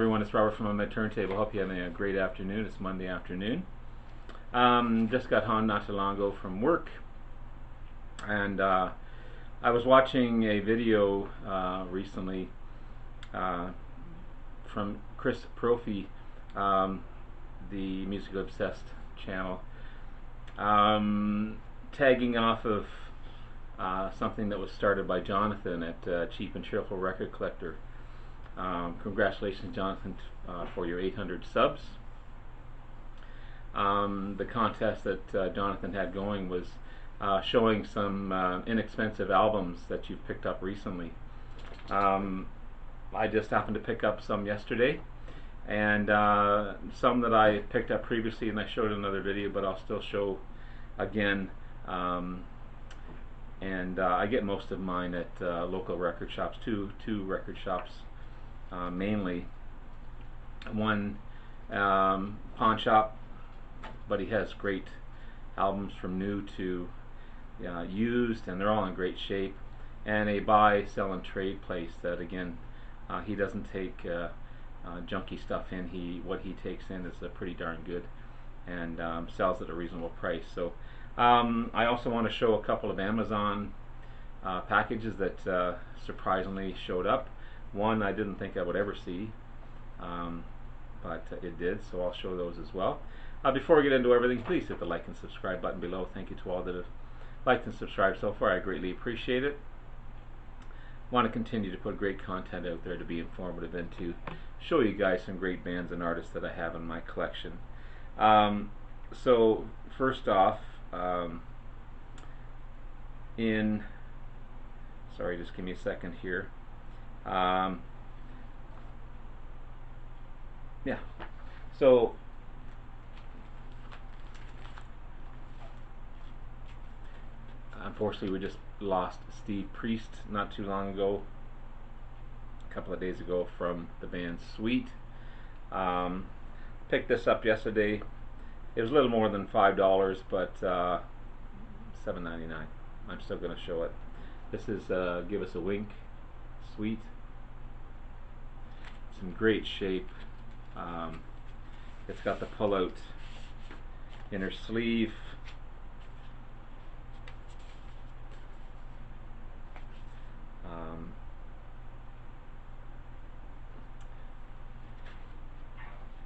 everyone, it's Robert from my turntable. Hope you're having a great afternoon. It's Monday afternoon. Just got home not too long ago from work, and I was watching a video recently from Chris Profi, the Musical Obsessed channel, tagging off of something that was started by Jonathan at Cheerful Record Collector. Congratulations, Jonathan, for your 800 subs. The contest that Jonathan had going was showing some inexpensive albums that you've picked up recently. I just happened to pick up some yesterday, and some that I picked up previously, and I showed in another video, but I'll still show again. I get most of mine at local record shops, two record shops mainly. One pawn shop, but he has great albums from new to used, and they're all in great shape. And a buy, sell, and trade place that, again, he doesn't take junky stuff in. What he takes in is pretty darn good, and sells at a reasonable price. So I also want to show a couple of Amazon packages that surprisingly showed up. One I didn't think I would ever see, but it did, so I'll show those as well. Before we get into everything, please hit the like and subscribe button below. Thank you to all that have liked and subscribed so far. I greatly appreciate it. Want to continue to put great content out there to be informative and to show you guys some great bands and artists that I have in my collection. So first off, sorry, just give me a second here. Yeah, so unfortunately we just lost Steve Priest not too long ago, a couple of days ago, from the band Sweet. Picked this up yesterday. It was a little more than $5, but $7.99. I'm still going to show it. This is Give Us a Wink, Sweet. It's in great shape. It's got the pull-out inner sleeve.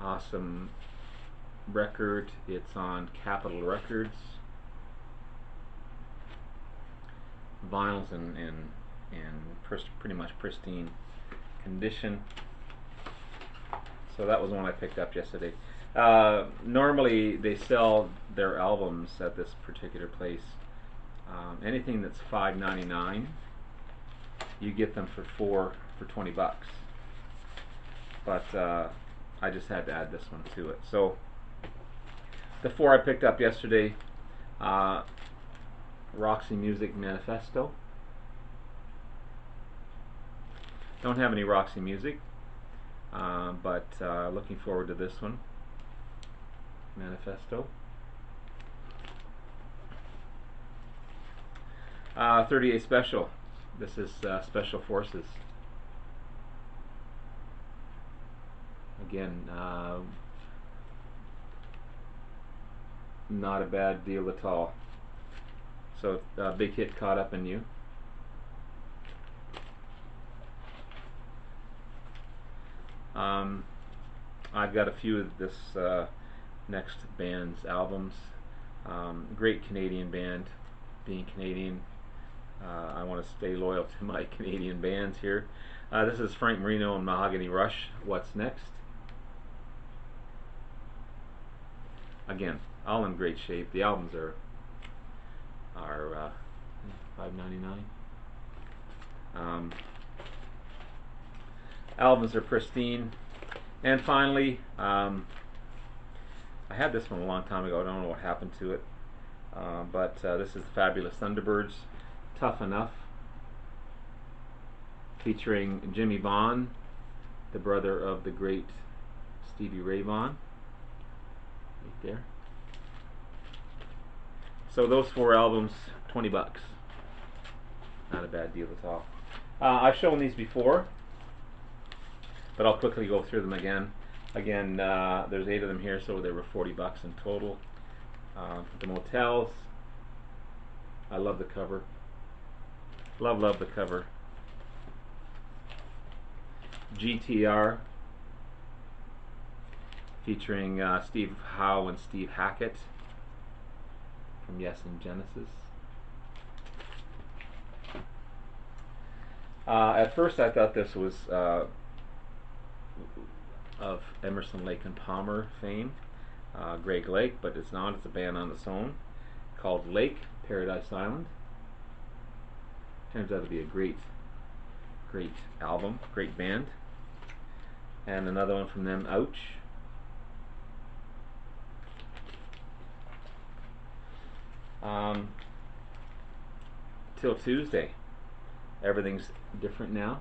Awesome record. It's on Capitol Records. Vinyl's in pretty much pristine condition. So that was one I picked up yesterday. Normally they sell their albums at this particular place. Anything that's $5.99, you get them for $20. But I just had to add this one to it. So the four I picked up yesterday: Roxy Music Manifesto. Don't have any Roxy Music, but looking forward to this one, Manifesto. 38 Special. This is Special Forces. Again, not a bad deal at all. So Big Hit, Caught Up in You. I've got a few of this next band's albums. Great Canadian band. Being Canadian, I want to stay loyal to my Canadian bands here. This is Frank Marino and Mahogany Rush, What's Next. Again, all in great shape. The albums are $5.99. Albums are pristine. And finally, I had this one a long time ago. I don't know what happened to it, but this is the Fabulous Thunderbirds, Tough Enough, featuring Jimmy Vaughan, the brother of the great Stevie Ray Vaughan. Right there. So those four albums, $20. Not a bad deal at all. I've shown these before. but I'll quickly go through them again. Again, there's 8 of them here, so they were $40 in total. The Motels, I love the cover. Love the cover. GTR, featuring Steve Howe and Steve Hackett from Yes and Genesis. At first I thought this was of Emerson, Lake and Palmer fame, Greg Lake, but it's not. It's a band on its own called Lake, Paradise Island. Turns out to be a great album, great band. And another one from them, Ouch. Till Tuesday. Everything's different now.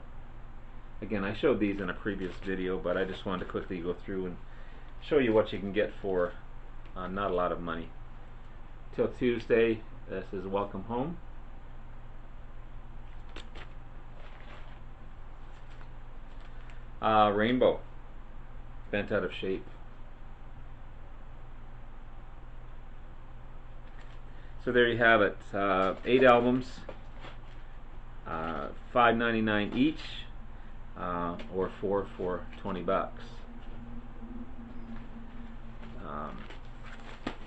Again, I showed these in a previous video, but I just wanted to quickly go through and show you what you can get for not a lot of money. Till Tuesday, this is Welcome Home. Rainbow, Bent Out of Shape. So there you have it. 8 albums, $5.99 each, or 4 for $20.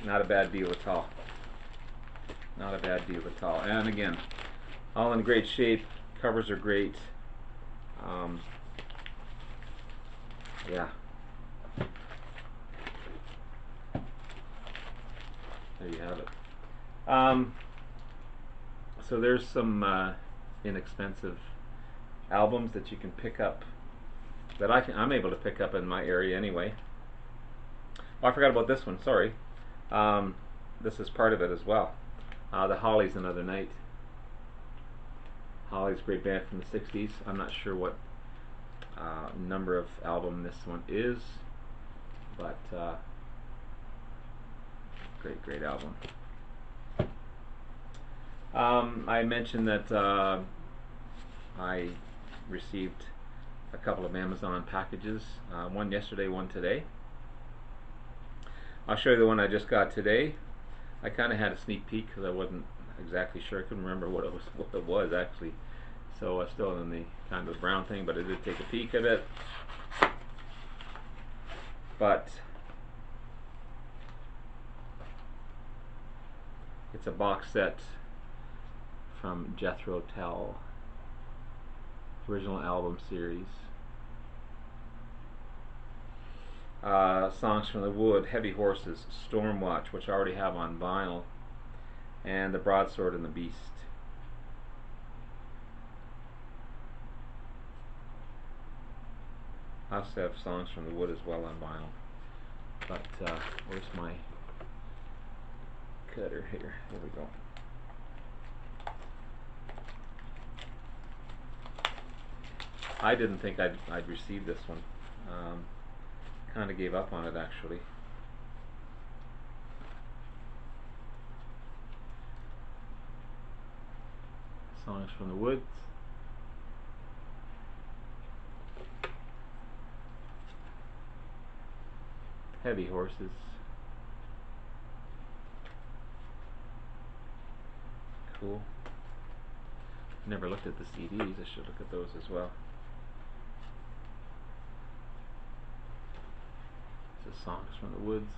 Not a bad deal at all. Not a bad deal at all. And again, all in great shape. Covers are great. Yeah. There you have it. So there's some inexpensive albums that you can pick up, that I'm able to pick up in my area anyway. Oh, I forgot about this one, sorry. This is part of it as well. The Hollies, Another Night. Hollies, great band from the 60s. I'm not sure what number of album this one is, but great album. I mentioned that I received a couple of Amazon packages, one yesterday, one today. I'll show you the one I just got today. I kind of had a sneak peek because I wasn't exactly sure. I couldn't remember what it was actually. So I was still in the kind of brown thing, but I did take a peek at it. But it's a box set from Jethro Tull, original album series. Songs from the Wood, Heavy Horses, Stormwatch, which I already have on vinyl, and The Broadsword and the Beast. I also have Songs from the Wood as well on vinyl. But where's my cutter here? Here we go. I didn't think I'd receive this one. Kind of gave up on it actually. Songs from the Woods. Heavy Horses. Cool. Never looked at the CDs. I should look at those as well. This is Songs from the Woods.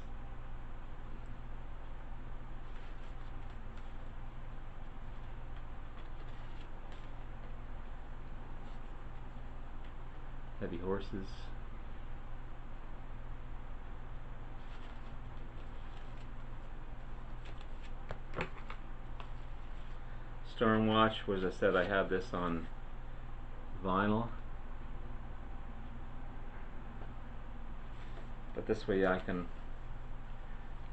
Heavy Horses. Stormwatch, as I said, I have this on vinyl. But this way I can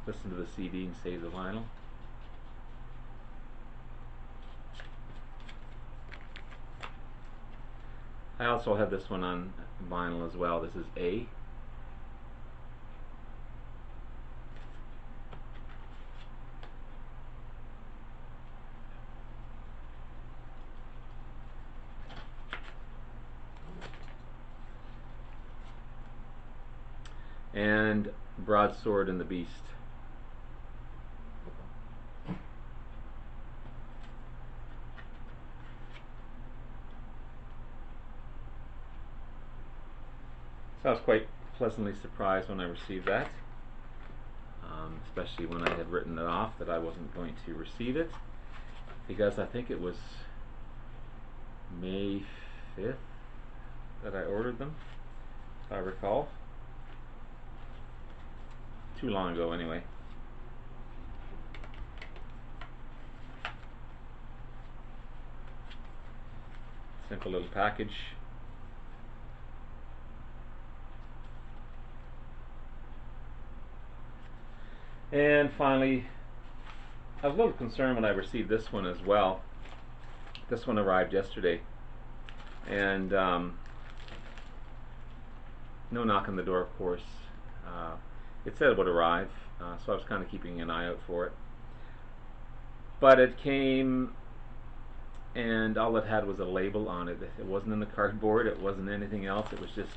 listen to the CD and save the vinyl. I also have this one on vinyl as well. This is A. and Broadsword and the Beast. So I was quite pleasantly surprised when I received that, especially when I had written it off that I wasn't going to receive it, because I think it was May 5th that I ordered them, if I recall. Too long ago anyway. Simple little package. And finally, I was a little concerned when I received this one as well. This one arrived yesterday, and no knock on the door, of course. It said it would arrive, so I was kind of keeping an eye out for it. But it came, and all it had was a label on it. It wasn't in the cardboard, it wasn't anything else, it was just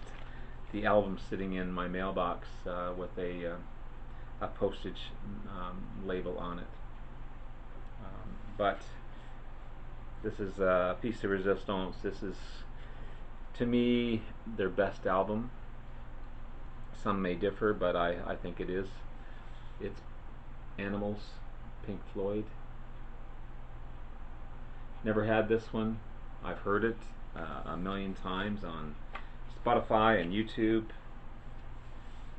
the album sitting in my mailbox with a postage label on it. But this is a piece de resistance. This is, to me, their best album. Some may differ, but I think it is. It's Animals, Pink Floyd. Never had this one. I've heard it a million times on Spotify and YouTube,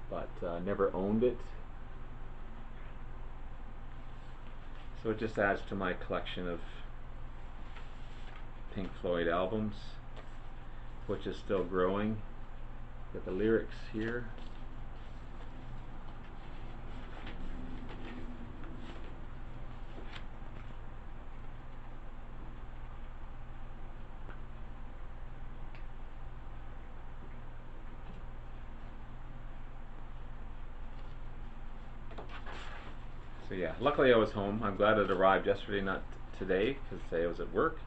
but never owned it. So it just adds to my collection of Pink Floyd albums, which is still growing. Got the lyrics here. So yeah, luckily I was home. I'm glad it arrived yesterday, not today, because today I was at work.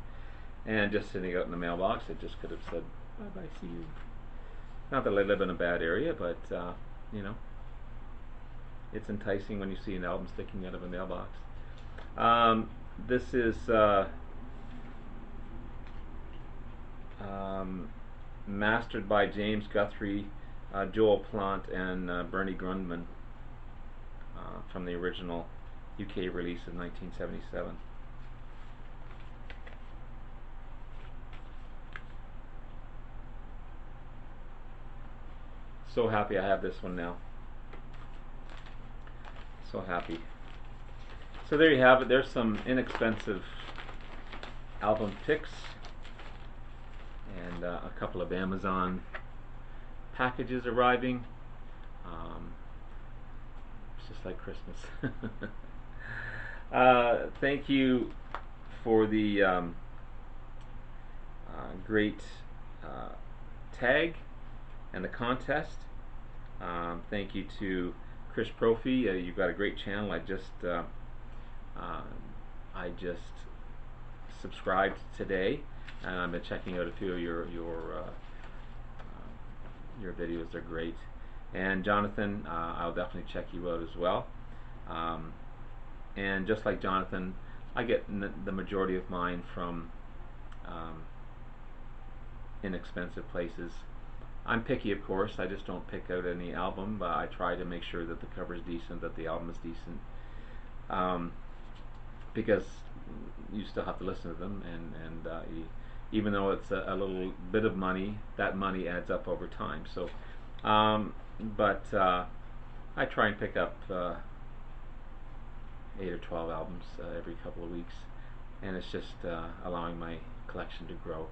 And just sitting out in the mailbox, it just could have said, bye-bye, see you. Not that I live in a bad area, but, you know, it's enticing when you see an album sticking out of a mailbox. This is mastered by James Guthrie, Joel Plant, and Bernie Grundman. From the original UK release of 1977. So happy I have this one now. So happy. So there you have it. There's some inexpensive album picks and a couple of Amazon packages arriving. Just like Christmas. Thank you for the great tag and the contest. Thank you to Chris Profi. You've got a great channel. I just subscribed today, and I've been checking out a few of your videos. They're great. And Jonathan, I'll definitely check you out as well. And just like Jonathan, I get the majority of mine from inexpensive places. I'm picky, of course. I just don't pick out any album, but I try to make sure that the cover is decent, that the album is decent, because you still have to listen to them, and even though it's a little bit of money, that money adds up over time. So. But I try and pick up 8 or 12 albums every couple of weeks, and it's just allowing my collection to grow.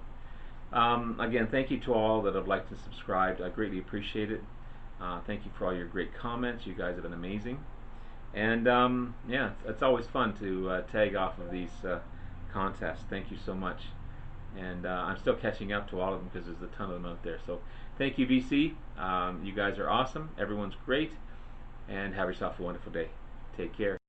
Again, thank you to all that have liked and subscribed. I greatly appreciate it. Thank you for all your great comments. You guys have been amazing. And yeah, it's always fun to tag off of these contests. Thank you so much. And I'm still catching up to all of them because there's a ton of them out there. So thank you, BC. You guys are awesome. Everyone's great. And have yourself a wonderful day. Take care.